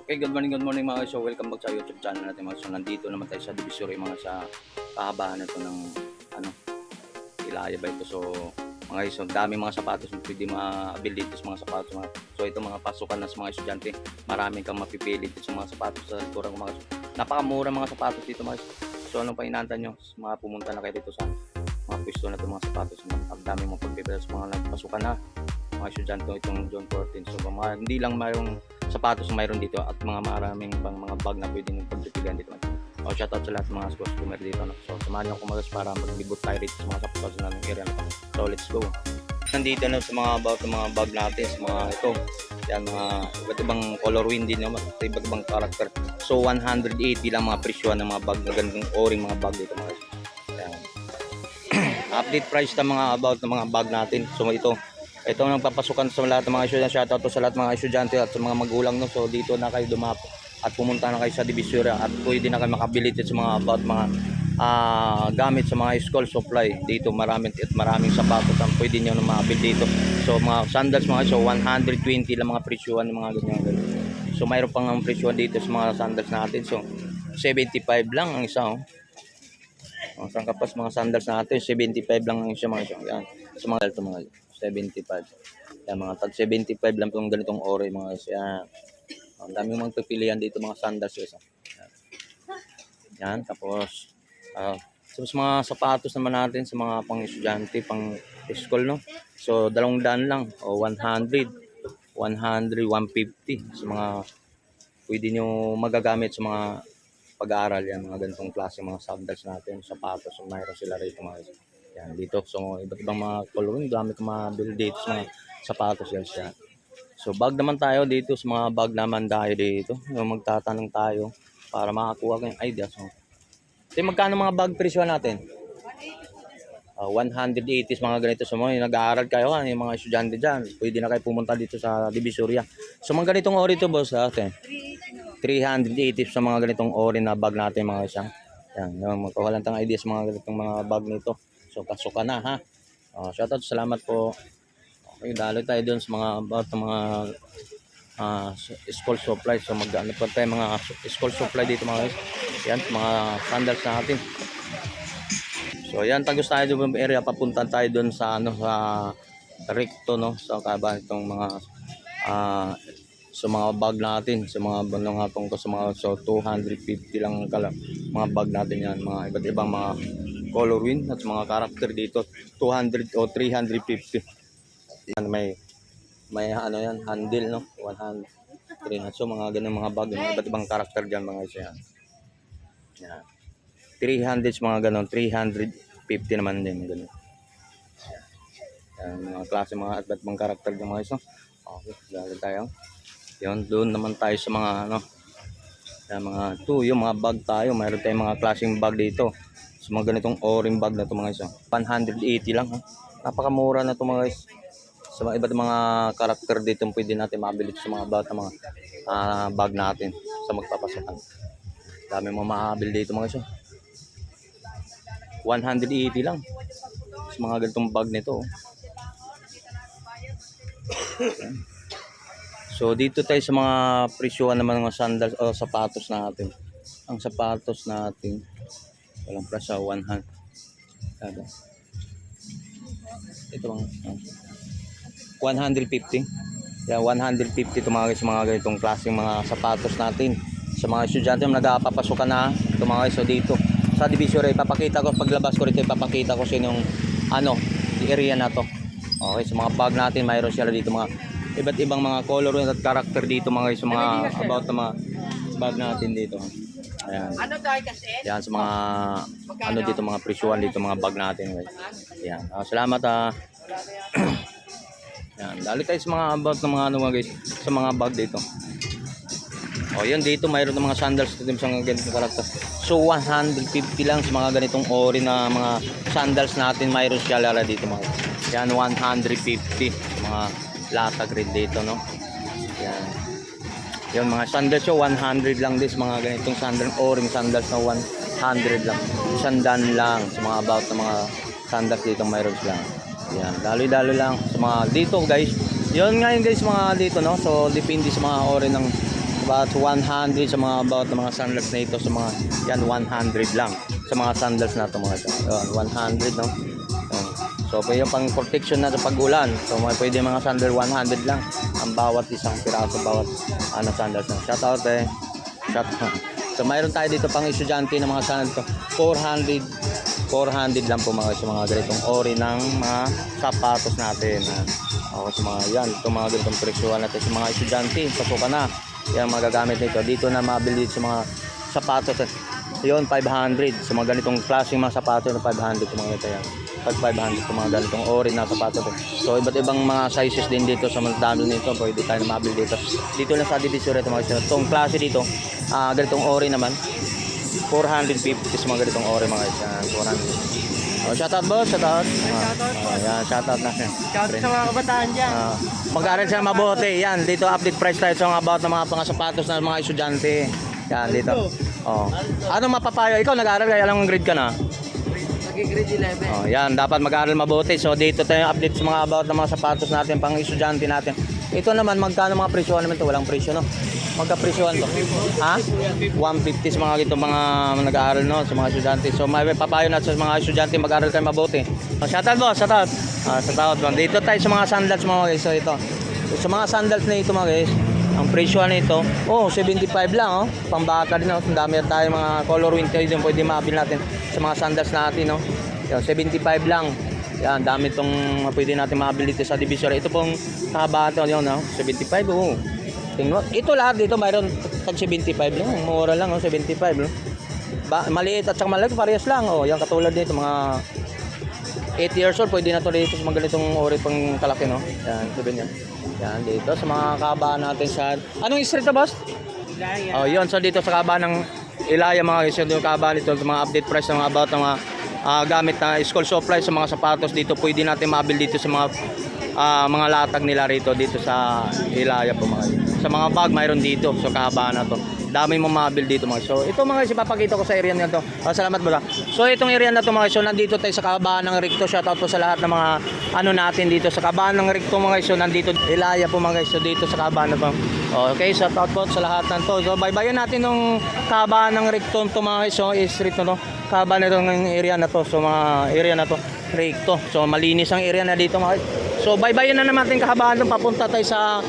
Okay, good morning mga guys. So, welcome back sa YouTube channel natin mga guys. So, nandito naman tayo sa Divisory mga sa kahabaan nito ng ano, Ilaya ba ito. So, mga guys, so, dami mga sapatos na pwede ma-avail dito sa mga sapatos. So, ito mga pasukan na sa mga estudyante. Maraming kang mapipili dito sa mga sapatos sa likuran mga guys. Napakamura mga sapatos dito mga guys. So, anong pa inaantay nyo? Mga pumunta na kayo dito sa mga pwesto na ito mga sapatos. Ang dami mong pagpipili sa mga nagpasukan na mga estudyante itong John 14. So, hindi lang mayroong sapatos na mayroon dito at mga maraming pang mga bag na pwede nyo pagpipilian dito. O, shoutout sa lahat ng mga customer dito. So, samahan nyo ako mga guys para maglibot tayo dito sa mga sapatos na ng area na ito. So, let's go. Nandito na sa mga about ng mga bag natin, sa mga ito. Yan, mga iba't ibang color wind din, no? Iba't ibang character. So, 180 lang mga presyo ng mga bag na ganitong oring mga bag dito mga guys. Yan. Update price ng mga about ng mga bag natin. So, ito ang nagpapasukan sa lahat ng mga estudyante. Shoutout to sa lahat ng mga estudyante at sa mga magulang, no. So dito na kayo dumapo at pumunta na kayo sa Divisory at pwede na kayo makabili sa mga about mga gamit sa mga school supply. Dito maraming sapatos ang pwede niyo na makabili dito. So mga sandals mga, so 120 lang mga presyuhan ng mga ganyan. So mayroon pang ang presyuhan dito sa mga sandals natin. So 75 lang ang isa, oh. Ang kapas mga sandals natin, 75 lang ang isa mga. Yan. Sa mga ito mga 75. Yan, mga tag 75 lang itong ganitong ore mga guys. Yan. Ang dami mong pipilian dito mga sandals guys. Yan, tapos sa mga sapatos naman natin sa mga pang estudyante, pang school, no. So 200 lang o 100, 150 sa mga pwede nyo magagamit sa mga pag-aaral. Yan, mga ganitong klase mga sandals natin, sapatos. So mayroon sila rito mga guys. Yan, dito. So, iba't ibang mga coloring. Dami ko mga dito sa mga sapatos yan siya. So, bag naman tayo dito. Sa mga bag naman tayo dito. Magtatanong tayo para makakuha kayong idea. So, magkano mga bag presyo natin? 180 mga ganito. So, mga nag-aaral kayo, yung mga estudyante dyan. Pwede na kayo pumunta dito sa Divisoria. So, mga ganitong ori ito, boss. Okay. 380 sa mga ganitong ori na bag natin mga isang. Yan, magkakuha lang tayong idea sa mga ganitong mga bag nito. So, pasukan na ha. Shoutout, salamat po. Okay, dalo tayo doon sa mga about mga school supply. So, mag-ano pa tayo mga school supply dito mga guys. Yan, mga sandals natin. So, yan, tagos tayo doon sa area. Papunta tayo doon sa ano, sa recto, no. So, kaba itong mga sa mga bag natin, sa mga nga tungkol sa mga, so 250 lang mga bag natin yan, mga iba't ibang mga color wind at mga character dito 200 o 350 yan. May ano yan, handle, no, 100 300. So mga ganun mga bag, mga iba't ibang character dyan mga isa yan. Yan 300 mga ganun, 350 naman din ganun. Yan, mga klase mga iba't ibang character dyan mga isa. Okay, dahil tayo yun, doon naman tayo sa mga ano, sa mga yung mga bag tayo. Mayroon tayong mga klaseng bag dito. Sa mga ganitong oring bag na ito mga guys. 180 lang ha. Napakamura na ito mga guys. Sa mga iba't mga karakter dito pwede natin mabili sa mga bag na mga bag natin sa magpapasokan. Dami mga makabili dito mga guys. 180 lang sa mga ganitong bag nito. So dito tayo sa mga presyuhan naman ng mga sandals o sapatos natin. Ang sapatos natin walang presyo, 100. Ito bang 150. Yeah, 150 ito mga guys, mga ganitong klaseng mga sapatos natin. Sa mga estudyante nagpapasukan na ito mga guys. So dito sa Divisory, papakita ko paglabas ko rito, ipapakita ko sa inyong ano, area na to. Okay, sa mga bag natin mayroon sila dito mga iba't ibang mga color at character dito mga guys, mga about na mga bag natin dito. Ayan. Ano tayo kasi? Yan sa mga ano dito, mga presyuhan dito mga bag natin guys. Ayan. Salamat Yan. Dali tayo sa mga about ng mga ano mga guys, sa mga bag dito. O yan, dito mayroon ng mga sandals dito sa mga ganitong karakter. So 150 lang sa mga ganitong ori na mga sandals natin, mayroon siya lala dito mga guys. Yan 150 mga latag rin dito, no. Yan. Yung mga sandals so 100 lang this mga ganitong sandals, oring sandals na 100 lang. 100 lang sa mga about ng mga sandals dito mayroon sila. Yan, dalo-dalo lang sa mga dito guys. Yun nga yun guys mga dito, no. So depende sa mga ori ng about 100 sa mga about ng mga sandals na ito sa mga yan 100 lang sa mga sandals na ito mga ito. Yun, 100 no. Yun. So pwede pang protection na sa pag-ulan. So pwede mga sandal 100 lang ang bawat isang piraso bawat sandals na. Shout out shout out. So mayroon tayo dito pang estudyante ng mga sandals to 400 lang po mga sa mga ganitong ori ng mga sapatos natin. Ako sa mga yan, itong mga ganitong presyuhan natin sa mga estudyante, pasukan na. Yan magagamit nito. Dito na mabili sa mga sapatos. Yun, 500. Sa mga ganitong klaseng mga sapatos na 500 yung mga ito yan. Pag 500 yung mga ganitong ori na sapatos. So iba't ibang mga sizes din dito sa mga dami nito. Pwede tayo na mabili dito. Dito lang sa Divisoria ito mga ito. Itong klase dito, ganitong ori naman. 450 sa mga ganitong ori mga ito. 400. Oh, shout out boss, shout out. Yan, shout out na. Shout out sa mga kabataan dyan. Mag-aaral siya mabuti. Yan, dito update price tayo sa about ng mga sapatos ng mga estudyante. Yan, dito. Oh. Ano mapapayo? Ikaw nag-aaral kaya lang grade ka na? Grade 11. Oh, yan, dapat mag-aaral mabuti. So dito tayo update sa mga about ng mga sapatos natin pang estudyante natin. Ito naman magkano mga presyo naman to? Walang presyo no. Magka-presyohan to. Ha? 150 sa mga gito mga nag-aaral no sa mga estudyante. So may papayo na sa mga estudyante mag-aaral kayo mabuti. Shout out boss, shout out. Shout out. Dito tayo sa mga sandals mga guys. So ito. Sa mga sandals na ito mga guys, ang presyo nito, 75 lang oh. Pambata din oh. Ang dami tayo mga color winter din pwede mabili natin sa mga sandals natin no. Yan, 75 lang. Yan, dami itong pwede natin mabili dito sa Divisoria. Ito pong kahabata yun no, 75 oh. Tingnan. Ito lahat dito mayroon tag 75 lang. Mura lang oh, 75 no. Maliit at saka malaki parehas lang oh. Yan katulad dito mga 8 years old pwede na to dito sa mga ganitong ori pang kalaki no. Yan, sabihin yan. Yan dito sa mga kahabaan natin sa anong street to boss? Ilaya. Oh, yun so dito sa kahabaan ng Ilaya mga guys, yung kahabaan dito sa mga update price ng mga about ng mga gamit na school supplies sa mga sapatos dito pwede natin mabili dito sa mga latag nila rito dito sa Ilaya po mga sa mga bag mayroon dito so kahabaan na to dami mo mabili dito mga so ito mga guys ipapakita ko sa area na to salamat ba so itong area na to mga guys so nandito tayo sa kahabaan ng Recto shoutout po sa lahat ng mga natin dito sa kahabaan ng Recto mga guys so nandito Ilaya po mga guys so dito sa kahabaan na to okay shoutout po sa lahat ng to so baybayin natin ng kahabaan ng Recto to mga guys so street na to kahabaan nito ng area na to so mga area na to Recto so malinis ang area na dito mga guys so baybayin na naman natin kahabaan doon papunta tayo sa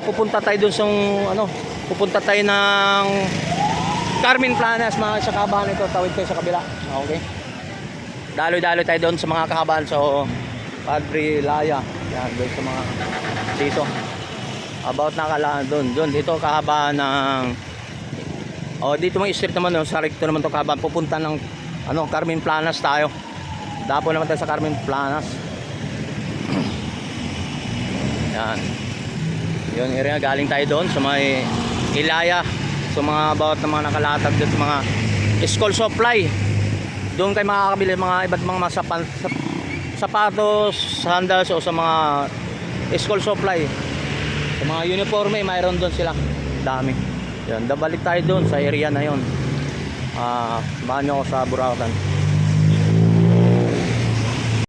pupunta tayo dun sa pupunta tayo ng Carmen Planas mga sa kahabaan ito tawid tayo sa kabila okay daloy-daloy tayo doon sa mga kahabaan so Padre Laya yan doon sa mga dito about nakalaan doon dito kahabaan ng dito mga street naman sa Recto naman to kahabaan pupunta ng Carmen Planas tayo dapo naman tayo sa Carmen Planas yan yun area galing tayo doon sa may Ilaya sa mga about na mga nakalatag doon sa mga school supply doon kayo makakabili mga iba't mga sapatos sandals o sa mga school supply sa mga uniforme mayroon doon sila dami yan balik tayo doon sa area na yun samahan nyo ako sa Burautan